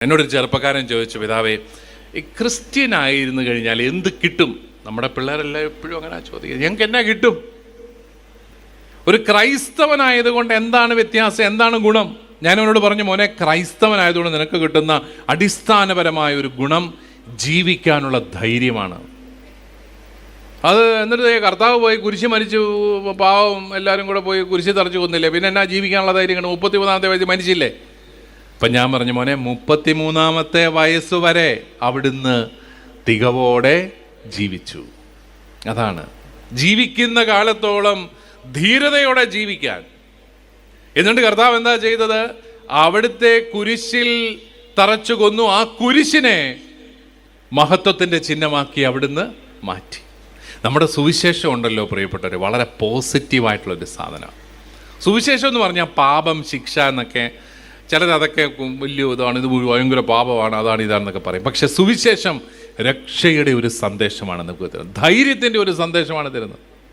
എന്നോടൊരു ചെറുപ്പക്കാരൻ ചോദിച്ചു, പിതാവേ, ഈ ക്രിസ്ത്യൻ ആയിരുന്നു കഴിഞ്ഞാൽ എന്ത് കിട്ടും? നമ്മുടെ പിള്ളേരെല്ലാം എപ്പോഴും അങ്ങനെ ചോദിക്കുന്നത്, ഞങ്ങൾക്ക് എന്നാ കിട്ടും? ഒരു ക്രൈസ്തവനായതുകൊണ്ട് എന്താണ് വ്യത്യാസം, എന്താണ് ഗുണം? ഞാൻ അവനോട് പറഞ്ഞു, മോനെ, ക്രൈസ്തവനായതുകൊണ്ട് നിനക്ക് കിട്ടുന്ന അടിസ്ഥാനപരമായ ഒരു ഗുണം ജീവിക്കാനുള്ള ധൈര്യമാണ്. അത് എന്നിട്ട് കർത്താവ് പോയി കുരിശ് മരിച്ചു, പാവം എല്ലാവരും കൂടെ പോയി കുരിശ് തറച്ചു കൊന്നില്ലേ, പിന്നെ എന്നാ ജീവിക്കാനുള്ള ധൈര്യം? 33-ാമത്തെ വയസ്സിൽ മരിച്ചില്ലേ? അപ്പം ഞാൻ പറഞ്ഞു, മോനെ, 33-ാമത്തെ വയസ്സ് വരെ അവിടുന്ന് തികവോടെ ജീവിച്ചു. അതാണ് ജീവിക്കുന്ന കാലത്തോളം ധീരതയോടെ ജീവിക്കാൻ. എന്നിട്ട് കർത്താവ് എന്താ ചെയ്തത്? അവിടുത്തെ കുരിശിൽ തറച്ചു കൊന്നു. ആ കുരിശിനെ മഹത്വത്തിൻ്റെ ചിഹ്നമാക്കി അവിടുന്ന് മാറ്റി. നമ്മുടെ സുവിശേഷം ഉണ്ടല്ലോ പ്രിയപ്പെട്ടവർ, വളരെ പോസിറ്റീവായിട്ടുള്ളൊരു സാധനം. സുവിശേഷം എന്ന് പറഞ്ഞാൽ പാപം, ശിക്ഷ എന്നൊക്കെ ചിലർ അതൊക്കെ വലിയ ഇതാണ്, ഇത് ഭയങ്കര പാപമാണ്, അതാണ് ഇതാണെന്നൊക്കെ പറയും. പക്ഷെ സുവിശേഷം രക്ഷയുടെ ഒരു സന്ദേശമാണ് നമുക്ക് തരുന്നത്, ധൈര്യത്തിൻ്റെ ഒരു സന്ദേശമാണ് തരുന്നത്.